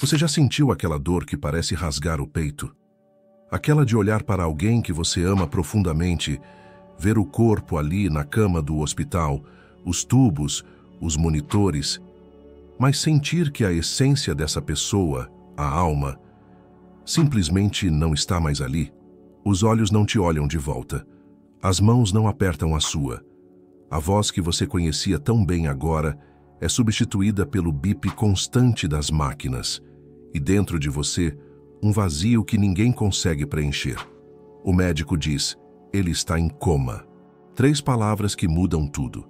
Você já sentiu aquela dor que parece rasgar o peito? Aquela de olhar para alguém que você ama profundamente, ver o corpo ali na cama do hospital, os tubos, os monitores, mas sentir que a essência dessa pessoa, a alma, simplesmente não está mais ali. Os olhos não te olham de volta. As mãos não apertam a sua. A voz que você conhecia tão bem agora é substituída pelo bip constante das máquinas. E dentro de você, um vazio que ninguém consegue preencher. O médico diz, ele está em coma. 3 palavras que mudam tudo.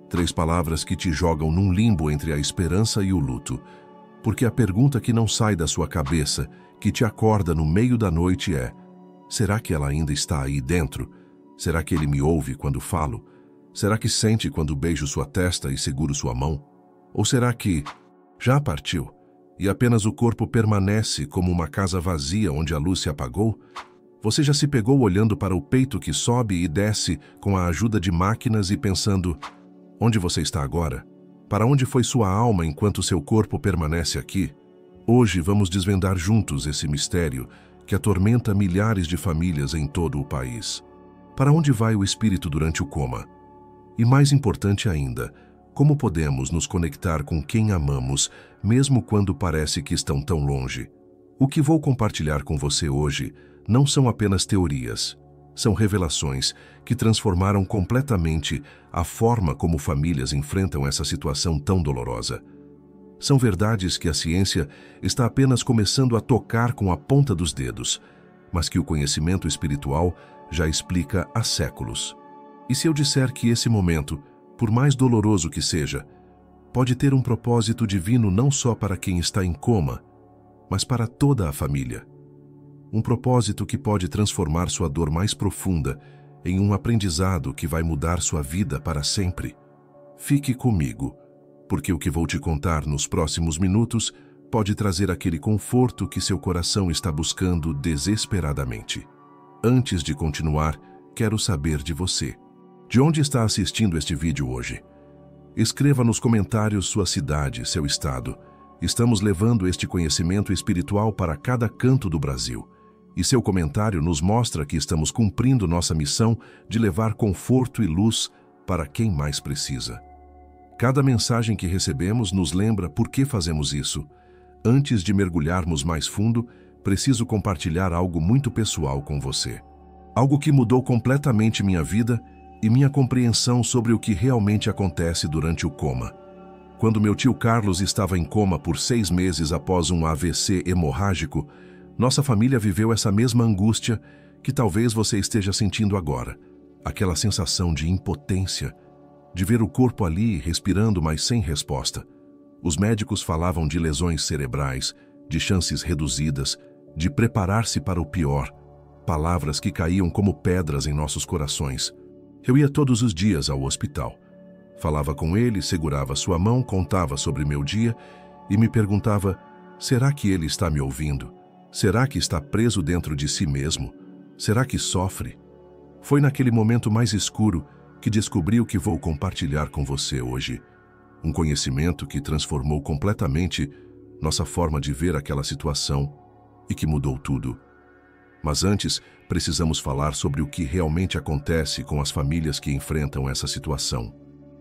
3 palavras que te jogam num limbo entre a esperança e o luto. Porque a pergunta que não sai da sua cabeça, que te acorda no meio da noite é: será que ela ainda está aí dentro? Será que ele me ouve quando falo? Será que sente quando beijo sua testa e seguro sua mão? Ou será que já partiu e apenas o corpo permanece como uma casa vazia onde a luz se apagou? Você já se pegou olhando para o peito que sobe e desce com a ajuda de máquinas e pensando: onde você está agora? Para onde foi sua alma enquanto seu corpo permanece aqui? Hoje vamos desvendar juntos esse mistério que atormenta milhares de famílias em todo o país. Para onde vai o espírito durante o coma? E mais importante ainda, como podemos nos conectar com quem amamos, mesmo quando parece que estão tão longe? O que vou compartilhar com você hoje não são apenas teorias, são revelações que transformaram completamente a forma como famílias enfrentam essa situação tão dolorosa. São verdades que a ciência está apenas começando a tocar com a ponta dos dedos, mas que o conhecimento espiritual já explica há séculos. E se eu disser que esse momento, por mais doloroso que seja, pode ter um propósito divino não só para quem está em coma, mas para toda a família? Um propósito que pode transformar sua dor mais profunda em um aprendizado que vai mudar sua vida para sempre. Fique comigo, porque o que vou te contar nos próximos minutos pode trazer aquele conforto que seu coração está buscando desesperadamente. Antes de continuar, quero saber de você. De onde está assistindo este vídeo hoje? Escreva nos comentários sua cidade, seu estado. Estamos levando este conhecimento espiritual para cada canto do Brasil. E seu comentário nos mostra que estamos cumprindo nossa missão de levar conforto e luz para quem mais precisa. Cada mensagem que recebemos nos lembra por que fazemos isso. Antes de mergulharmos mais fundo, preciso compartilhar algo muito pessoal com você. Algo que mudou completamente minha vida e minha compreensão sobre o que realmente acontece durante o coma. Quando meu tio Carlos estava em coma por 6 meses após um AVC hemorrágico, nossa família viveu essa mesma angústia que talvez você esteja sentindo agora. Aquela sensação de impotência, de ver o corpo ali respirando, mas sem resposta. Os médicos falavam de lesões cerebrais, de chances reduzidas, de preparar-se para o pior. Palavras que caíam como pedras em nossos corações. Eu ia todos os dias ao hospital. Falava com ele, segurava sua mão, contava sobre meu dia e me perguntava: será que ele está me ouvindo? Será que está preso dentro de si mesmo? Será que sofre? Foi naquele momento mais escuro que descobri o que vou compartilhar com você hoje. Um conhecimento que transformou completamente nossa forma de ver aquela situação e que mudou tudo. Mas antes, precisamos falar sobre o que realmente acontece com as famílias que enfrentam essa situação.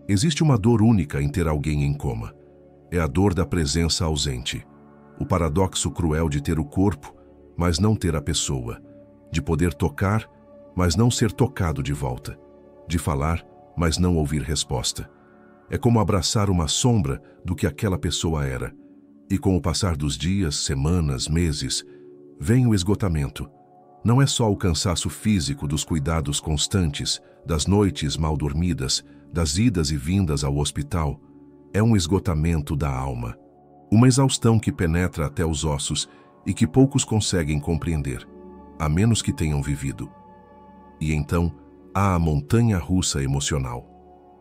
Existe uma dor única em ter alguém em coma. É a dor da presença ausente. O paradoxo cruel de ter o corpo, mas não ter a pessoa. De poder tocar, mas não ser tocado de volta. De falar, mas não ouvir resposta. É como abraçar uma sombra do que aquela pessoa era. E com o passar dos dias, semanas, meses, vem o esgotamento. Não é só o cansaço físico dos cuidados constantes, das noites mal dormidas, das idas e vindas ao hospital. É um esgotamento da alma. Uma exaustão que penetra até os ossos e que poucos conseguem compreender, a menos que tenham vivido. E então, há a montanha-russa emocional.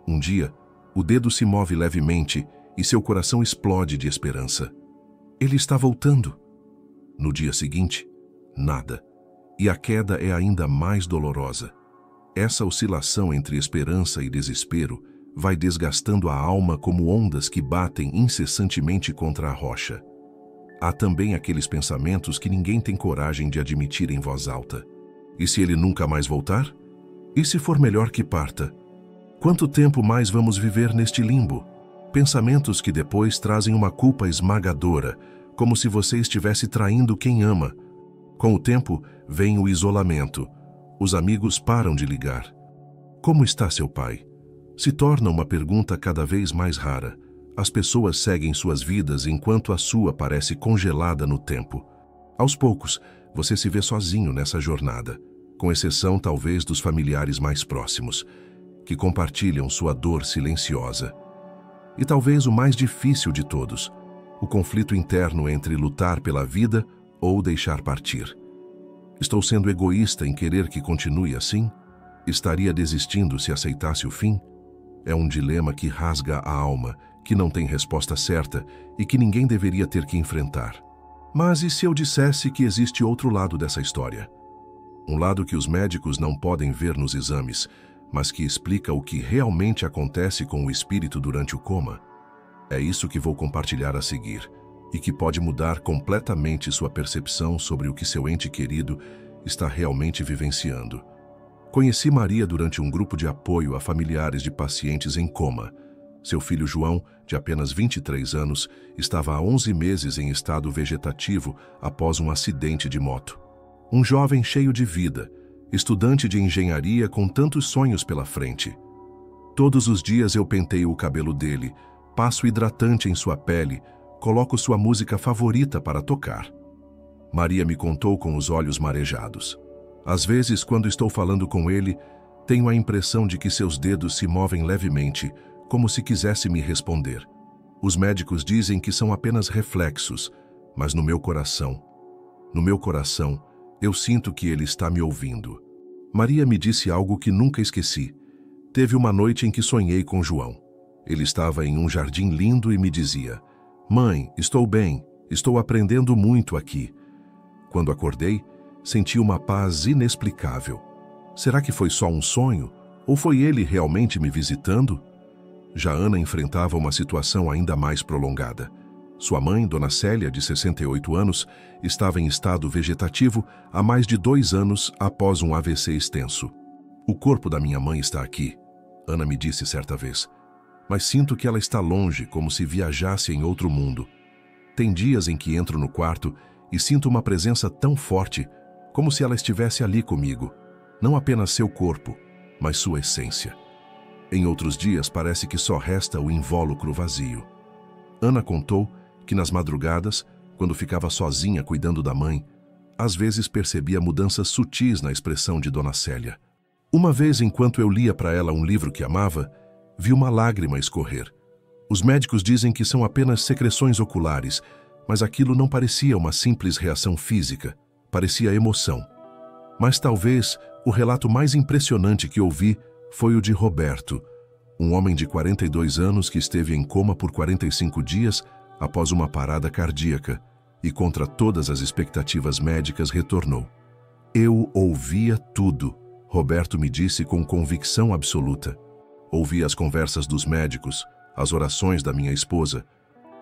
Um dia, o dedo se move levemente e seu coração explode de esperança. Ele está voltando. No dia seguinte, nada. E a queda é ainda mais dolorosa. Essa oscilação entre esperança e desespero vai desgastando a alma como ondas que batem incessantemente contra a rocha. há também aqueles pensamentos que ninguém tem coragem de admitir em voz alta. E se ele nunca mais voltar? E se for melhor que parta? Quanto tempo mais vamos viver neste limbo? Pensamentos que depois trazem uma culpa esmagadora, como se você estivesse traindo quem ama. Com o tempo, vem o isolamento. Os amigos param de ligar. Como está seu pai? Se torna uma pergunta cada vez mais rara. As pessoas seguem suas vidas enquanto a sua parece congelada no tempo. Aos poucos, você se vê sozinho nessa jornada, com exceção talvez dos familiares mais próximos, que compartilham sua dor silenciosa. E talvez o mais difícil de todos, o conflito interno entre lutar pela vida ou deixar partir. Estou sendo egoísta em querer que continue assim? Estaria desistindo se aceitasse o fim? É um dilema que rasga a alma, que não tem resposta certa e que ninguém deveria ter que enfrentar. Mas e se eu dissesse que existe outro lado dessa história? Um lado que os médicos não podem ver nos exames, mas que explica o que realmente acontece com o espírito durante o coma? É isso que vou compartilhar a seguir, e que pode mudar completamente sua percepção sobre o que seu ente querido está realmente vivenciando. Conheci Maria durante um grupo de apoio a familiares de pacientes em coma. Seu filho João, de apenas 23 anos, estava há 11 meses em estado vegetativo após um acidente de moto. Um jovem cheio de vida, estudante de engenharia com tantos sonhos pela frente. Todos os dias eu penteio o cabelo dele, passo hidratante em sua pele, coloco sua música favorita para tocar. Maria me contou com os olhos marejados. Às vezes, quando estou falando com ele, tenho a impressão de que seus dedos se movem levemente, como se quisesse me responder. Os médicos dizem que são apenas reflexos, mas no meu coração, eu sinto que ele está me ouvindo. Maria me disse algo que nunca esqueci. Teve uma noite em que sonhei com João. Ele estava em um jardim lindo e me dizia: "Mãe, estou bem, estou aprendendo muito aqui." Quando acordei, senti uma paz inexplicável. Será que foi só um sonho? Ou foi ele realmente me visitando? Já Ana enfrentava uma situação ainda mais prolongada. Sua mãe, Dona Célia, de 68 anos, estava em estado vegetativo há mais de 2 anos após um AVC extenso. "O corpo da minha mãe está aqui", Ana me disse certa vez. "Mas sinto que ela está longe, como se viajasse em outro mundo. Tem dias em que entro no quarto e sinto uma presença tão forte, como se ela estivesse ali comigo, não apenas seu corpo, mas sua essência. Em outros dias parece que só resta o invólucro vazio." Ana contou que nas madrugadas, quando ficava sozinha cuidando da mãe, às vezes percebia mudanças sutis na expressão de Dona Célia. Uma vez, enquanto eu lia para ela um livro que amava, vi uma lágrima escorrer. Os médicos dizem que são apenas secreções oculares, mas aquilo não parecia uma simples reação física, parecia emoção. Mas talvez o relato mais impressionante que ouvi foi o de Roberto, um homem de 42 anos que esteve em coma por 45 dias após uma parada cardíaca e, contra todas as expectativas médicas, retornou. "Eu ouvia tudo", Roberto me disse com convicção absoluta. Ouvi as conversas dos médicos, as orações da minha esposa,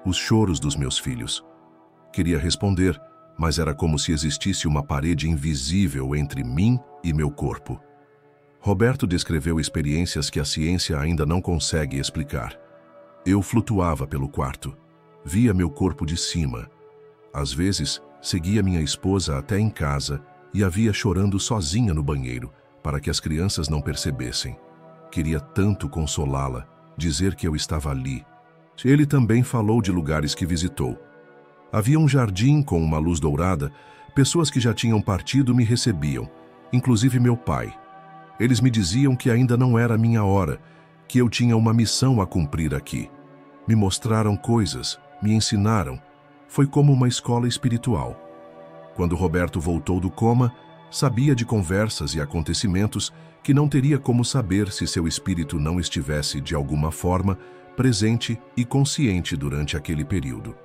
os choros dos meus filhos. Queria responder, mas era como se existisse uma parede invisível entre mim e meu corpo. Roberto descreveu experiências que a ciência ainda não consegue explicar. Eu flutuava pelo quarto, via meu corpo de cima. Às vezes, seguia minha esposa até em casa e a via chorando sozinha no banheiro, para que as crianças não percebessem. Queria tanto consolá-la, dizer que eu estava ali. Ele também falou de lugares que visitou. Havia um jardim com uma luz dourada, pessoas que já tinham partido me recebiam, inclusive meu pai. Eles me diziam que ainda não era minha hora, que eu tinha uma missão a cumprir aqui. Me mostraram coisas, me ensinaram. Foi como uma escola espiritual. Quando Roberto voltou do coma, sabia de conversas e acontecimentos que não teria como saber se seu espírito não estivesse, de alguma forma, presente e consciente durante aquele período.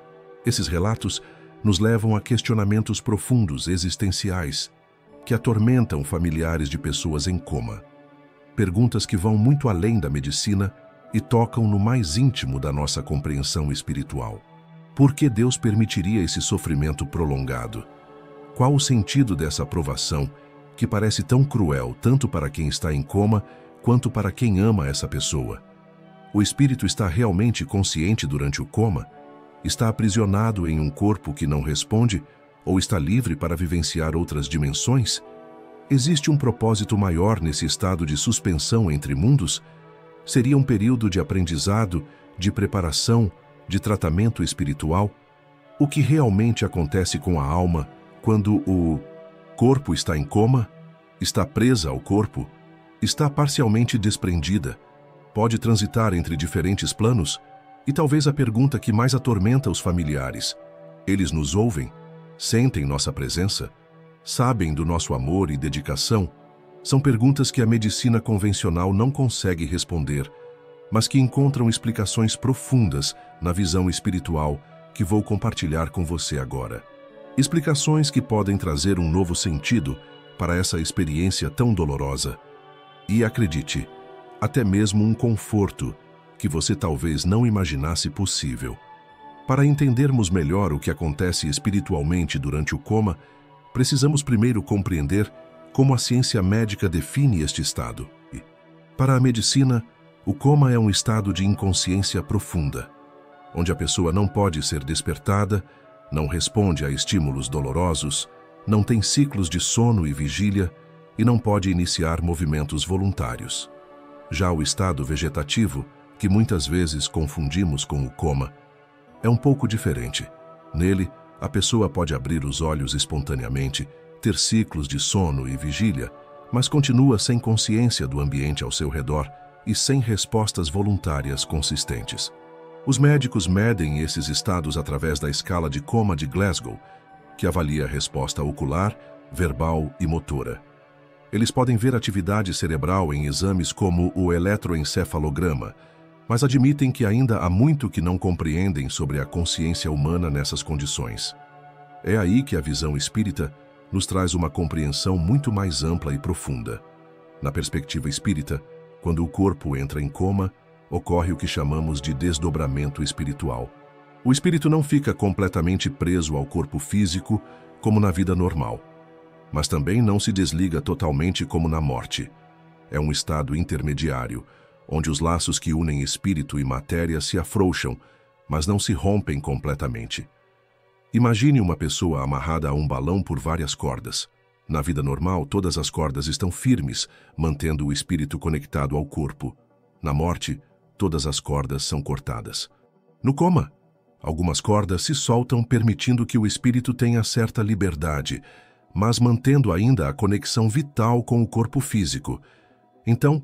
Esses relatos nos levam a questionamentos profundos, existenciais, que atormentam familiares de pessoas em coma. Perguntas que vão muito além da medicina e tocam no mais íntimo da nossa compreensão espiritual. Por que Deus permitiria esse sofrimento prolongado? Qual o sentido dessa provação que parece tão cruel tanto para quem está em coma quanto para quem ama essa pessoa? O espírito está realmente consciente durante o coma? Está aprisionado em um corpo que não responde ou está livre para vivenciar outras dimensões? Existe um propósito maior nesse estado de suspensão entre mundos? Seria um período de aprendizado, de preparação, de tratamento espiritual? O que realmente acontece com a alma quando o corpo está em coma? Está presa ao corpo? Está parcialmente desprendida? Pode transitar entre diferentes planos? E talvez a pergunta que mais atormenta os familiares: eles nos ouvem? Sentem nossa presença? Sabem do nosso amor e dedicação? São perguntas que a medicina convencional não consegue responder, mas que encontram explicações profundas na visão espiritual que vou compartilhar com você agora. Explicações que podem trazer um novo sentido para essa experiência tão dolorosa. E acredite, até mesmo um conforto que você talvez não imaginasse possível. Para entendermos melhor o que acontece espiritualmente durante o coma, precisamos primeiro compreender como a ciência médica define este estado. Para a medicina, o coma é um estado de inconsciência profunda, onde a pessoa não pode ser despertada, não responde a estímulos dolorosos, não tem ciclos de sono e vigília e não pode iniciar movimentos voluntários. Já o estado vegetativo, que muitas vezes confundimos com o coma, é um pouco diferente. Nele, a pessoa pode abrir os olhos espontaneamente, ter ciclos de sono e vigília, mas continua sem consciência do ambiente ao seu redor e sem respostas voluntárias consistentes. Os médicos medem esses estados através da escala de coma de Glasgow, que avalia a resposta ocular, verbal e motora. Eles podem ver atividade cerebral em exames como o eletroencefalograma, mas admitem que ainda há muito que não compreendem sobre a consciência humana nessas condições. É aí que a visão espírita nos traz uma compreensão muito mais ampla e profunda. Na perspectiva espírita, quando o corpo entra em coma, ocorre o que chamamos de desdobramento espiritual. O espírito não fica completamente preso ao corpo físico, como na vida normal, mas também não se desliga totalmente como na morte. É um estado intermediário, onde os laços que unem espírito e matéria se afrouxam, mas não se rompem completamente. Imagine uma pessoa amarrada a um balão por várias cordas. Na vida normal, todas as cordas estão firmes, mantendo o espírito conectado ao corpo. Na morte, todas as cordas são cortadas. No coma, algumas cordas se soltam, permitindo que o espírito tenha certa liberdade, mas mantendo ainda a conexão vital com o corpo físico. Então,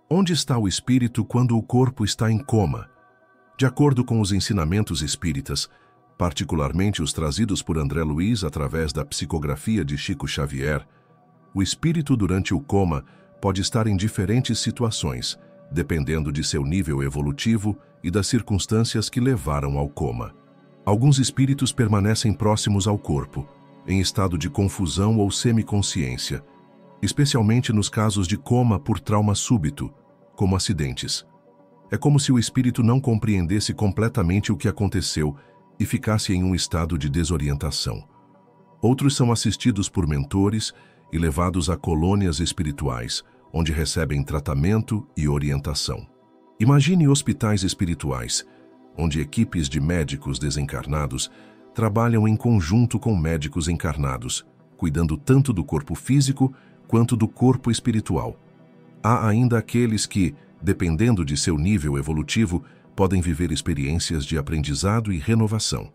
onde está o espírito quando o corpo está em coma? De acordo com os ensinamentos espíritas, particularmente os trazidos por André Luiz através da psicografia de Chico Xavier, o espírito durante o coma pode estar em diferentes situações, dependendo de seu nível evolutivo e das circunstâncias que levaram ao coma. Alguns espíritos permanecem próximos ao corpo, em estado de confusão ou semiconsciência, especialmente nos casos de coma por trauma súbito, como acidentes. É como se o espírito não compreendesse completamente o que aconteceu e ficasse em um estado de desorientação. Outros são assistidos por mentores e levados a colônias espirituais, onde recebem tratamento e orientação. Imagine hospitais espirituais, onde equipes de médicos desencarnados trabalham em conjunto com médicos encarnados, cuidando tanto do corpo físico quanto do corpo espiritual. Há ainda aqueles que, dependendo de seu nível evolutivo, podem viver experiências de aprendizado e renovação.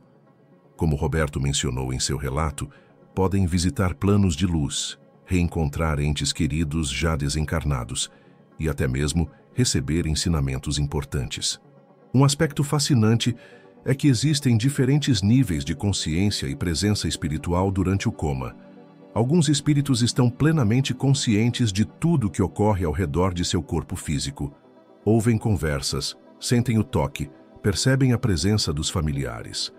Como Roberto mencionou em seu relato, podem visitar planos de luz, reencontrar entes queridos já desencarnados e até mesmo receber ensinamentos importantes. Um aspecto fascinante é que existem diferentes níveis de consciência e presença espiritual durante o coma. Alguns espíritos estão plenamente conscientes de tudo que ocorre ao redor de seu corpo físico. Ouvem conversas, sentem o toque, percebem a presença dos familiares.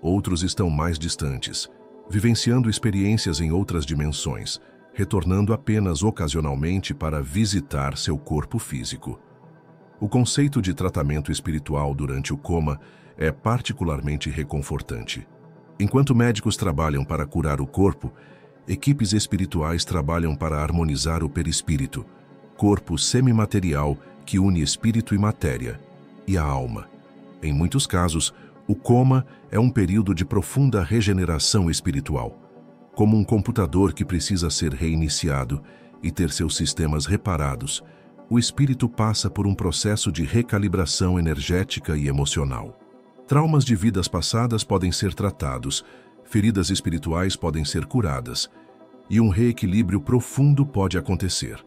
Outros estão mais distantes, vivenciando experiências em outras dimensões, retornando apenas ocasionalmente para visitar seu corpo físico. O conceito de tratamento espiritual durante o coma é particularmente reconfortante. Enquanto médicos trabalham para curar o corpo, equipes espirituais trabalham para harmonizar o perispírito, corpo semimaterial que une espírito e matéria, e a alma. Em muitos casos, o coma é um período de profunda regeneração espiritual, como um computador que precisa ser reiniciado e ter seus sistemas reparados. O espírito passa por um processo de recalibração energética e emocional. Traumas de vidas passadas podem ser tratados, feridas espirituais podem ser curadas, e um reequilíbrio profundo pode acontecer.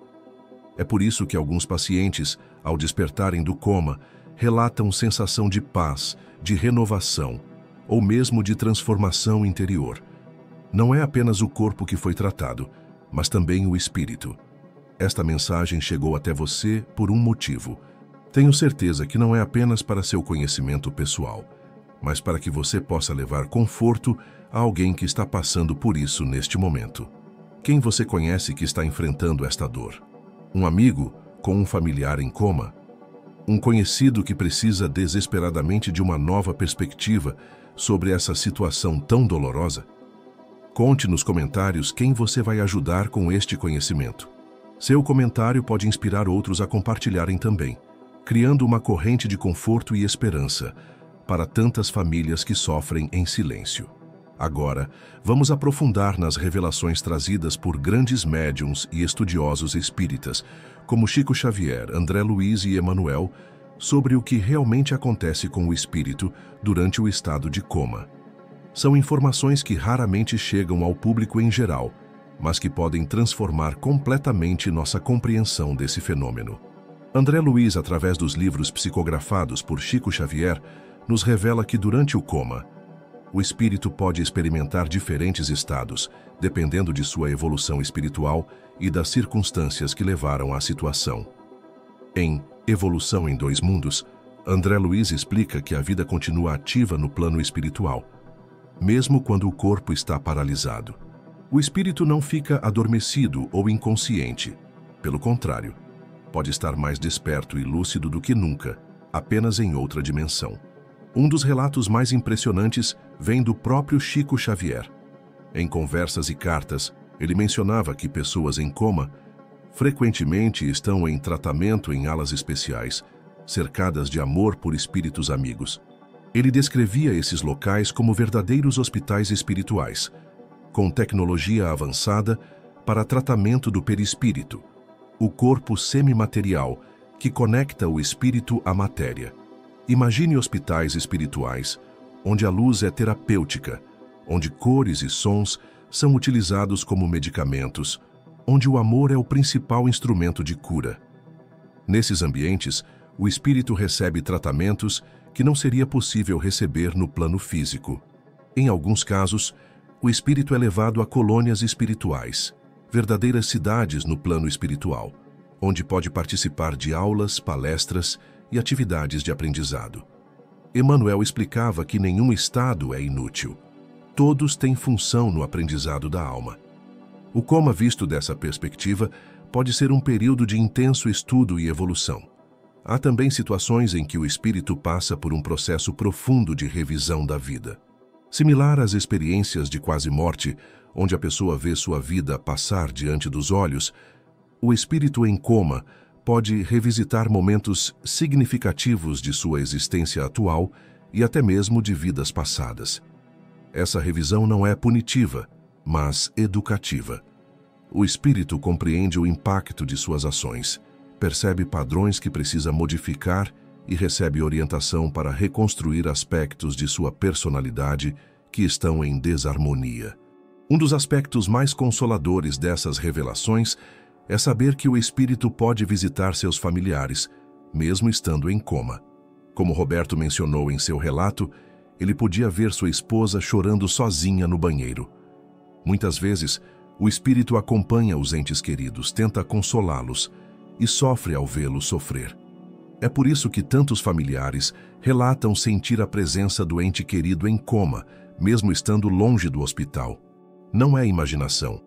É por isso que alguns pacientes, ao despertarem do coma, relatam sensação de paz, de renovação, ou mesmo de transformação interior. Não é apenas o corpo que foi tratado, mas também o espírito. Esta mensagem chegou até você por um motivo. Tenho certeza que não é apenas para seu conhecimento pessoal, mas para que você possa levar conforto a alguém que está passando por isso neste momento. Quem você conhece que está enfrentando esta dor? Um amigo com um familiar em coma? Um conhecido que precisa desesperadamente de uma nova perspectiva sobre essa situação tão dolorosa? Conte nos comentários quem você vai ajudar com este conhecimento. Seu comentário pode inspirar outros a compartilharem também, criando uma corrente de conforto e esperança para tantas famílias que sofrem em silêncio. Agora, vamos aprofundar nas revelações trazidas por grandes médiuns e estudiosos espíritas, como Chico Xavier, André Luiz e Emmanuel, sobre o que realmente acontece com o espírito durante o estado de coma. São informações que raramente chegam ao público em geral, mas que podem transformar completamente nossa compreensão desse fenômeno. André Luiz, através dos livros psicografados por Chico Xavier, nos revela que durante o coma, o espírito pode experimentar diferentes estados, dependendo de sua evolução espiritual e das circunstâncias que levaram à situação. Em Evolução em Dois Mundos, André Luiz explica que a vida continua ativa no plano espiritual, mesmo quando o corpo está paralisado. O espírito não fica adormecido ou inconsciente. Pelo contrário, pode estar mais desperto e lúcido do que nunca, apenas em outra dimensão. Um dos relatos mais impressionantes vem do próprio Chico Xavier. Em conversas e cartas, ele mencionava que pessoas em coma frequentemente estão em tratamento em alas especiais, cercadas de amor por espíritos amigos. Ele descrevia esses locais como verdadeiros hospitais espirituais, com tecnologia avançada para tratamento do perispírito, o corpo semimaterial que conecta o espírito à matéria. Imagine hospitais espirituais, onde a luz é terapêutica, onde cores e sons são utilizados como medicamentos, onde o amor é o principal instrumento de cura. Nesses ambientes, o espírito recebe tratamentos que não seria possível receber no plano físico. Em alguns casos, o espírito é levado a colônias espirituais, verdadeiras cidades no plano espiritual, onde pode participar de aulas, palestras e atividades de aprendizado. Emmanuel explicava que nenhum estado é inútil. Todos têm função no aprendizado da alma. O coma, visto dessa perspectiva, pode ser um período de intenso estudo e evolução. Há também situações em que o espírito passa por um processo profundo de revisão da vida. Similar às experiências de quase morte, onde a pessoa vê sua vida passar diante dos olhos, o espírito em coma pode revisitar momentos significativos de sua existência atual e até mesmo de vidas passadas. Essa revisão não é punitiva, mas educativa. O espírito compreende o impacto de suas ações, percebe padrões que precisa modificar e recebe orientação para reconstruir aspectos de sua personalidade que estão em desarmonia. Um dos aspectos mais consoladores dessas revelações é saber que o espírito pode visitar seus familiares, mesmo estando em coma. Como Roberto mencionou em seu relato, ele podia ver sua esposa chorando sozinha no banheiro. Muitas vezes, o espírito acompanha os entes queridos, tenta consolá-los e sofre ao vê-los sofrer. É por isso que tantos familiares relatam sentir a presença do ente querido em coma, mesmo estando longe do hospital. Não é imaginação,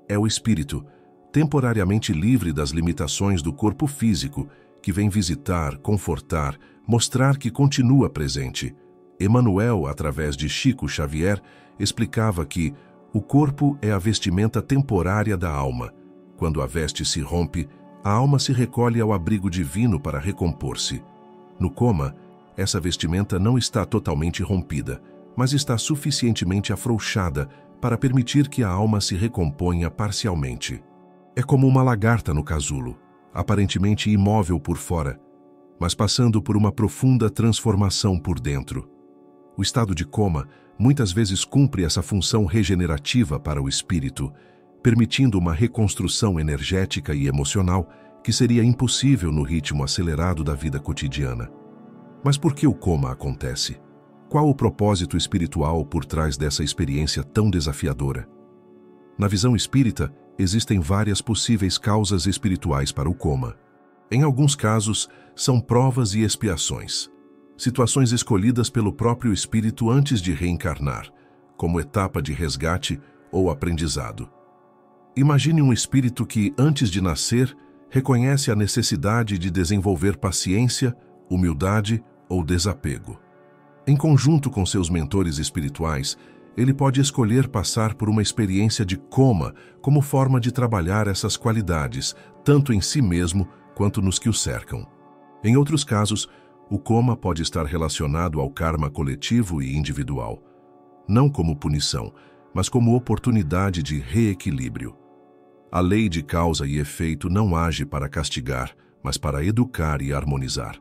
é o espírito, temporariamente livre das limitações do corpo físico, que vem visitar, confortar, mostrar que continua presente. Emmanuel, através de Chico Xavier, explicava que o corpo é a vestimenta temporária da alma. Quando a veste se rompe, a alma se recolhe ao abrigo divino para recompor-se. No coma, essa vestimenta não está totalmente rompida, mas está suficientemente afrouxada para permitir que a alma se recomponha parcialmente. É como uma lagarta no casulo, aparentemente imóvel por fora, mas passando por uma profunda transformação por dentro. O estado de coma muitas vezes cumpre essa função regenerativa para o espírito, permitindo uma reconstrução energética e emocional que seria impossível no ritmo acelerado da vida cotidiana. Mas por que o coma acontece? Qual o propósito espiritual por trás dessa experiência tão desafiadora? Na visão espírita, existem várias possíveis causas espirituais para o coma. Em alguns casos, são provas e expiações, situações escolhidas pelo próprio espírito antes de reencarnar, como etapa de resgate ou aprendizado. Imagine um espírito que, antes de nascer, reconhece a necessidade de desenvolver paciência, humildade ou desapego. Em conjunto com seus mentores espirituais, ele pode escolher passar por uma experiência de coma como forma de trabalhar essas qualidades, tanto em si mesmo quanto nos que o cercam. Em outros casos, o coma pode estar relacionado ao karma coletivo e individual, não como punição, mas como oportunidade de reequilíbrio. A lei de causa e efeito não age para castigar, mas para educar e harmonizar.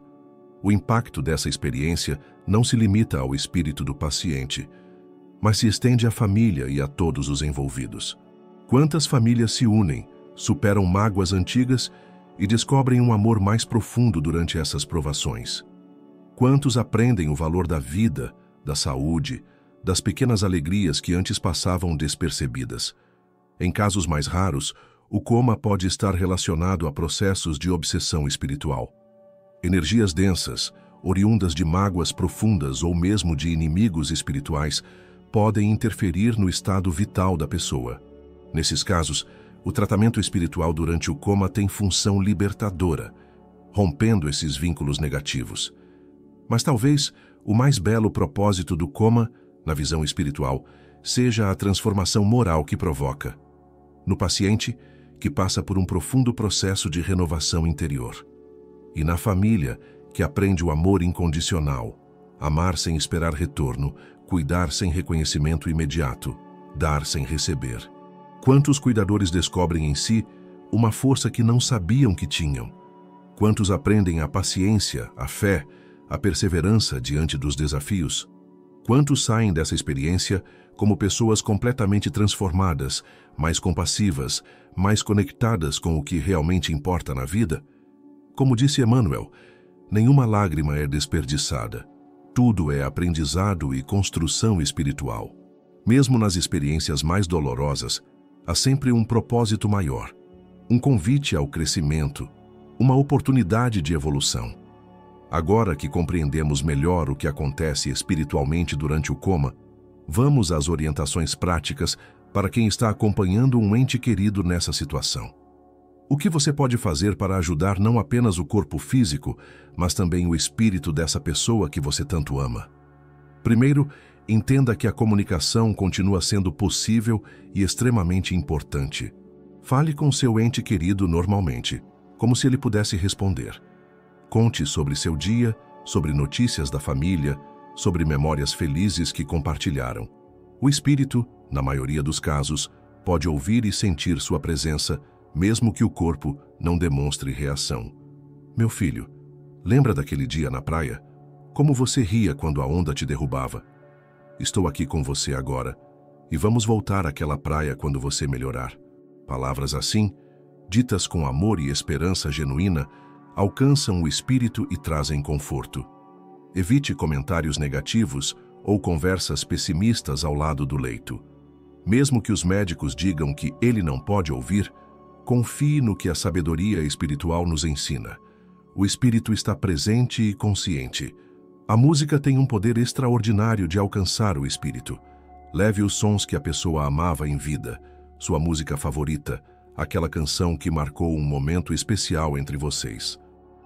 O impacto dessa experiência não se limita ao espírito do paciente, mas se estende à família e a todos os envolvidos. Quantas famílias se unem, superam mágoas antigas e descobrem um amor mais profundo durante essas provações? Quantos aprendem o valor da vida, da saúde, das pequenas alegrias que antes passavam despercebidas? Em casos mais raros, o coma pode estar relacionado a processos de obsessão espiritual. Energias densas, oriundas de mágoas profundas ou mesmo de inimigos espirituais, podem interferir no estado vital da pessoa. Nesses casos, o tratamento espiritual durante o coma tem função libertadora, rompendo esses vínculos negativos. Mas talvez o mais belo propósito do coma, na visão espiritual, seja a transformação moral que provoca. No paciente, que passa por um profundo processo de renovação interior. E na família, que aprende o amor incondicional, amar sem esperar retorno, cuidar sem reconhecimento imediato, dar sem receber. Quantos cuidadores descobrem em si uma força que não sabiam que tinham? Quantos aprendem a paciência, a fé, a perseverança diante dos desafios? Quantos saem dessa experiência como pessoas completamente transformadas, mais compassivas, mais conectadas com o que realmente importa na vida? Como disse Emmanuel, nenhuma lágrima é desperdiçada. Tudo é aprendizado e construção espiritual. Mesmo nas experiências mais dolorosas, há sempre um propósito maior, um convite ao crescimento, uma oportunidade de evolução. Agora que compreendemos melhor o que acontece espiritualmente durante o coma, vamos às orientações práticas para quem está acompanhando um ente querido nessa situação. O que você pode fazer para ajudar não apenas o corpo físico, mas também o espírito dessa pessoa que você tanto ama? Primeiro, entenda que a comunicação continua sendo possível e extremamente importante. Fale com seu ente querido normalmente, como se ele pudesse responder. Conte sobre seu dia, sobre notícias da família, sobre memórias felizes que compartilharam. O espírito, na maioria dos casos, pode ouvir e sentir sua presença, mesmo que o corpo não demonstre reação. Meu filho, lembra daquele dia na praia? Como você ria quando a onda te derrubava? Estou aqui com você agora, e vamos voltar àquela praia quando você melhorar. Palavras assim, ditas com amor e esperança genuína, alcançam o espírito e trazem conforto. Evite comentários negativos ou conversas pessimistas ao lado do leito. Mesmo que os médicos digam que ele não pode ouvir, confie no que a sabedoria espiritual nos ensina. O espírito está presente e consciente. A música tem um poder extraordinário de alcançar o espírito. Leve os sons que a pessoa amava em vida, sua música favorita, aquela canção que marcou um momento especial entre vocês.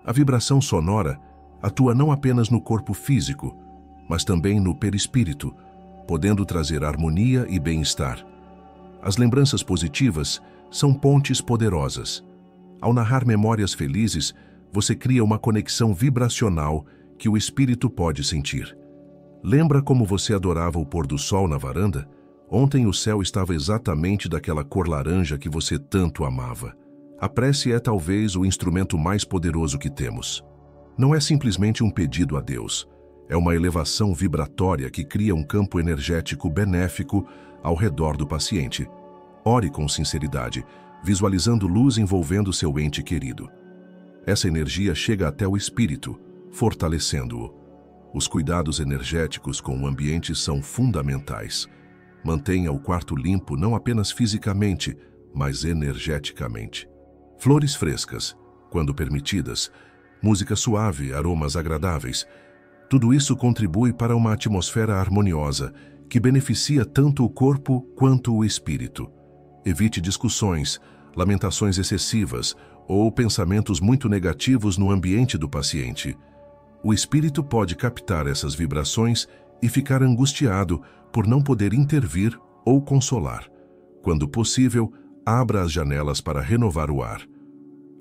A vibração sonora atua não apenas no corpo físico, mas também no perispírito, podendo trazer harmonia e bem-estar. As lembranças positivas são pontes poderosas. Ao narrar memórias felizes, você cria uma conexão vibracional que o espírito pode sentir. Lembra como você adorava o pôr do sol na varanda? Ontem o céu estava exatamente daquela cor laranja que você tanto amava. A prece é talvez o instrumento mais poderoso que temos. Não é simplesmente um pedido a Deus. É uma elevação vibratória que cria um campo energético benéfico ao redor do paciente. Ore com sinceridade, visualizando luz envolvendo seu ente querido. Essa energia chega até o espírito, fortalecendo-o. Os cuidados energéticos com o ambiente são fundamentais. Mantenha o quarto limpo não apenas fisicamente, mas energeticamente. Flores frescas, quando permitidas, música suave, aromas agradáveis. Tudo isso contribui para uma atmosfera harmoniosa, que beneficia tanto o corpo quanto o espírito. Evite discussões, lamentações excessivas ou pensamentos muito negativos no ambiente do paciente. O espírito pode captar essas vibrações e ficar angustiado por não poder intervir ou consolar. Quando possível, abra as janelas para renovar o ar.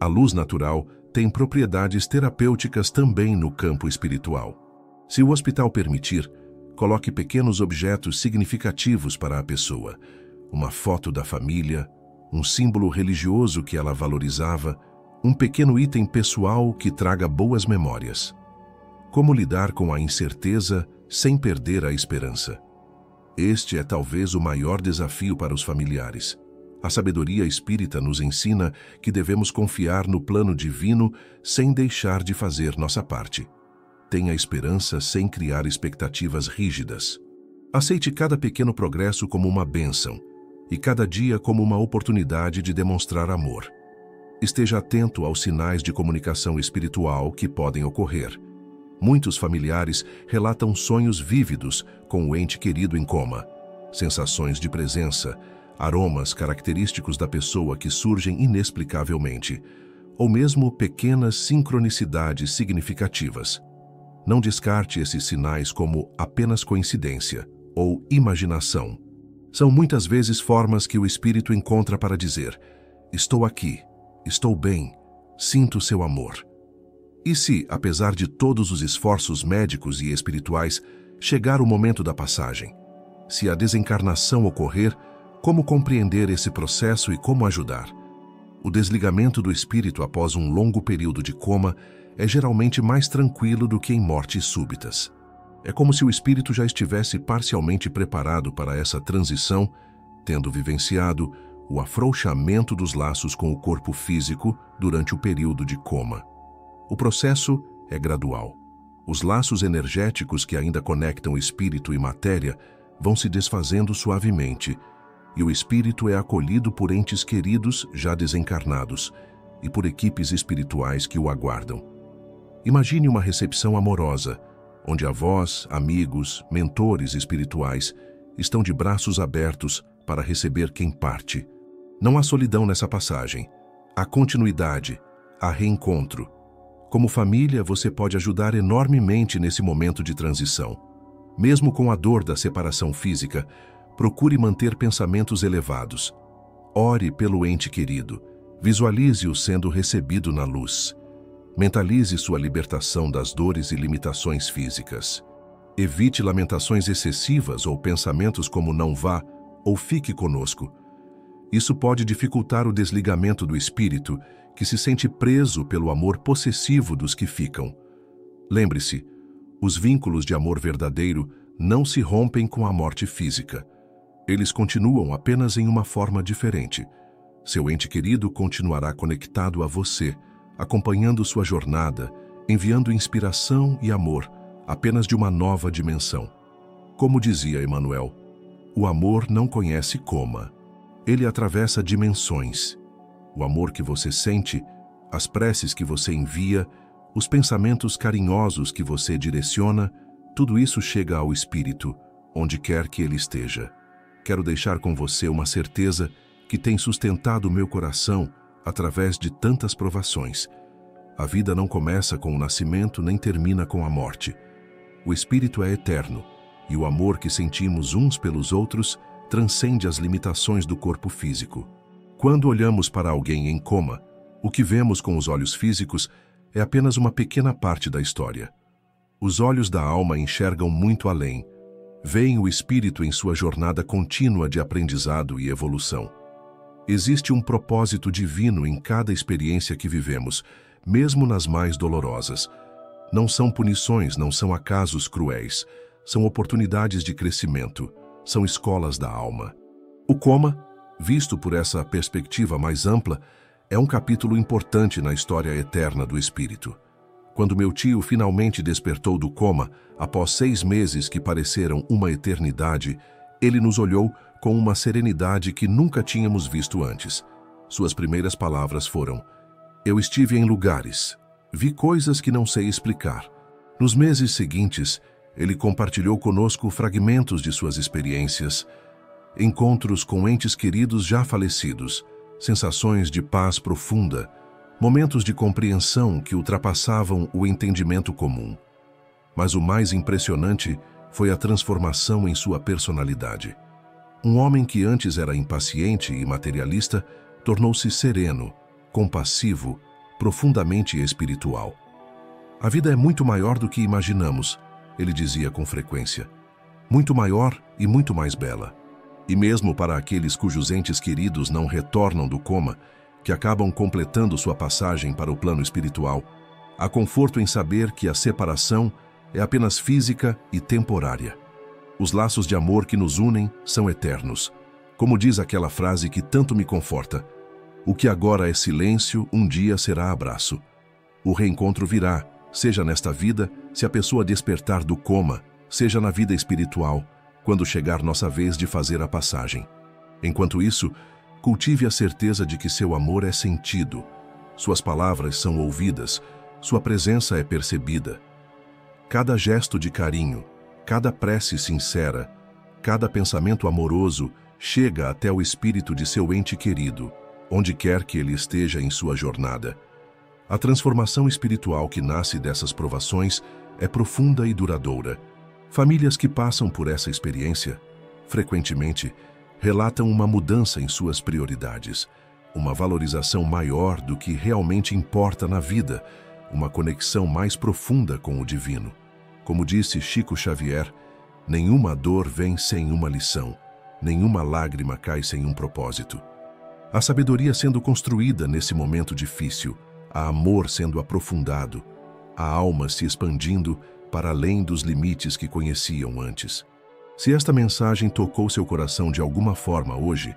A luz natural tem propriedades terapêuticas também no campo espiritual. Se o hospital permitir, coloque pequenos objetos significativos para a pessoa. Uma foto da família, um símbolo religioso que ela valorizava, um pequeno item pessoal que traga boas memórias. Como lidar com a incerteza sem perder a esperança? Este é talvez o maior desafio para os familiares. A sabedoria espírita nos ensina que devemos confiar no plano divino sem deixar de fazer nossa parte. Tenha esperança sem criar expectativas rígidas. Aceite cada pequeno progresso como uma bênção e cada dia como uma oportunidade de demonstrar amor. Esteja atento aos sinais de comunicação espiritual que podem ocorrer. Muitos familiares relatam sonhos vívidos com o ente querido em coma, sensações de presença, aromas característicos da pessoa que surgem inexplicavelmente, ou mesmo pequenas sincronicidades significativas. Não descarte esses sinais como apenas coincidência ou imaginação. São muitas vezes formas que o espírito encontra para dizer: estou aqui, estou bem, sinto seu amor. E se, apesar de todos os esforços médicos e espirituais, chegar o momento da passagem? Se a desencarnação ocorrer, como compreender esse processo e como ajudar? O desligamento do espírito após um longo período de coma é geralmente mais tranquilo do que em mortes súbitas. É como se o espírito já estivesse parcialmente preparado para essa transição, tendo vivenciado o afrouxamento dos laços com o corpo físico durante o período de coma. O processo é gradual. Os laços energéticos que ainda conectam espírito e matéria vão se desfazendo suavemente, e o espírito é acolhido por entes queridos já desencarnados e por equipes espirituais que o aguardam. Imagine uma recepção amorosa, onde avós, amigos, mentores espirituais estão de braços abertos para receber quem parte. Não há solidão nessa passagem. Há continuidade, há reencontro. Como família, você pode ajudar enormemente nesse momento de transição. Mesmo com a dor da separação física, procure manter pensamentos elevados. Ore pelo ente querido. Visualize-o sendo recebido na luz. Mentalize sua libertação das dores e limitações físicas. Evite lamentações excessivas ou pensamentos como "não vá" ou "fique conosco". Isso pode dificultar o desligamento do espírito, que se sente preso pelo amor possessivo dos que ficam. Lembre-se, os vínculos de amor verdadeiro não se rompem com a morte física. Eles continuam apenas em uma forma diferente. Seu ente querido continuará conectado a você, acompanhando sua jornada, enviando inspiração e amor, apenas de uma nova dimensão. Como dizia Emmanuel, o amor não conhece coma. Ele atravessa dimensões. O amor que você sente, as preces que você envia, os pensamentos carinhosos que você direciona, tudo isso chega ao espírito, onde quer que ele esteja. Quero deixar com você uma certeza que tem sustentado o meu coração através de tantas provações. A vida não começa com o nascimento nem termina com a morte. O espírito é eterno, e o amor que sentimos uns pelos outros transcende as limitações do corpo físico. Quando olhamos para alguém em coma, o que vemos com os olhos físicos é apenas uma pequena parte da história. Os olhos da alma enxergam muito além. Veem o espírito em sua jornada contínua de aprendizado e evolução. Existe um propósito divino em cada experiência que vivemos, mesmo nas mais dolorosas. Não são punições, não são acasos cruéis. São oportunidades de crescimento, são escolas da alma. O coma, visto por essa perspectiva mais ampla, é um capítulo importante na história eterna do espírito. Quando meu tio finalmente despertou do coma, após 6 meses que pareceram uma eternidade, ele nos olhou com uma serenidade que nunca tínhamos visto antes. Suas primeiras palavras foram: "Eu estive em lugares, vi coisas que não sei explicar." Nos meses seguintes, ele compartilhou conosco fragmentos de suas experiências, encontros com entes queridos já falecidos, sensações de paz profunda, momentos de compreensão que ultrapassavam o entendimento comum. Mas o mais impressionante foi a transformação em sua personalidade. Um homem que antes era impaciente e materialista tornou-se sereno, compassivo, profundamente espiritual. "A vida é muito maior do que imaginamos", ele dizia com frequência. "Muito maior e muito mais bela." E mesmo para aqueles cujos entes queridos não retornam do coma, que acabam completando sua passagem para o plano espiritual, há conforto em saber que a separação é apenas física e temporária. Os laços de amor que nos unem são eternos. Como diz aquela frase que tanto me conforta: "O que agora é silêncio, um dia será abraço." O reencontro virá, seja nesta vida, se a pessoa despertar do coma, seja na vida espiritual, quando chegar nossa vez de fazer a passagem. Enquanto isso, cultive a certeza de que seu amor é sentido, suas palavras são ouvidas, sua presença é percebida. Cada gesto de carinho, cada prece sincera, cada pensamento amoroso chega até o espírito de seu ente querido, onde quer que ele esteja em sua jornada. A transformação espiritual que nasce dessas provações é profunda e duradoura. Famílias que passam por essa experiência, frequentemente, relatam uma mudança em suas prioridades, uma valorização maior do que realmente importa na vida, uma conexão mais profunda com o divino. Como disse Chico Xavier, nenhuma dor vem sem uma lição, nenhuma lágrima cai sem um propósito. A sabedoria sendo construída nesse momento difícil, a amor sendo aprofundado, a alma se expandindo para além dos limites que conheciam antes. Se esta mensagem tocou seu coração de alguma forma hoje,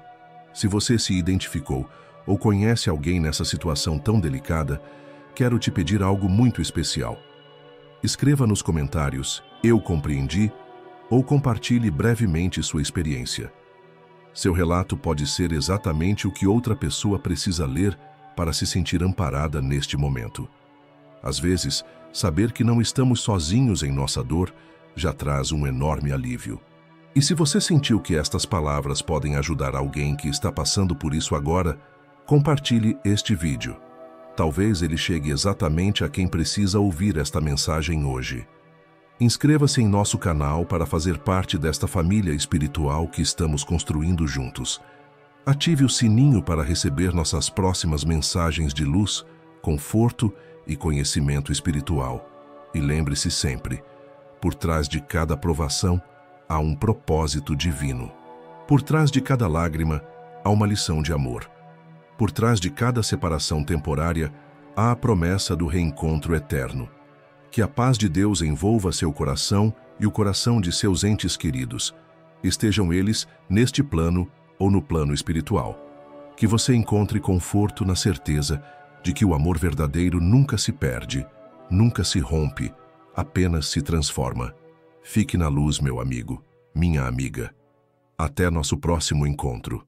se você se identificou ou conhece alguém nessa situação tão delicada, quero te pedir algo muito especial. Escreva nos comentários "Eu compreendi" ou compartilhe brevemente sua experiência. Seu relato pode ser exatamente o que outra pessoa precisa ler para se sentir amparada neste momento. Às vezes, saber que não estamos sozinhos em nossa dor já traz um enorme alívio. E se você sentiu que estas palavras podem ajudar alguém que está passando por isso agora, compartilhe este vídeo. Talvez ele chegue exatamente a quem precisa ouvir esta mensagem hoje. Inscreva-se em nosso canal para fazer parte desta família espiritual que estamos construindo juntos. Ative o sininho para receber nossas próximas mensagens de luz, conforto e conhecimento espiritual. E lembre-se sempre, por trás de cada provação, há um propósito divino. Por trás de cada lágrima, há uma lição de amor. Por trás de cada separação temporária, há a promessa do reencontro eterno. Que a paz de Deus envolva seu coração e o coração de seus entes queridos, estejam eles neste plano ou no plano espiritual. Que você encontre conforto na certeza de que o amor verdadeiro nunca se perde, nunca se rompe, apenas se transforma. Fique na luz, meu amigo, minha amiga. Até nosso próximo encontro.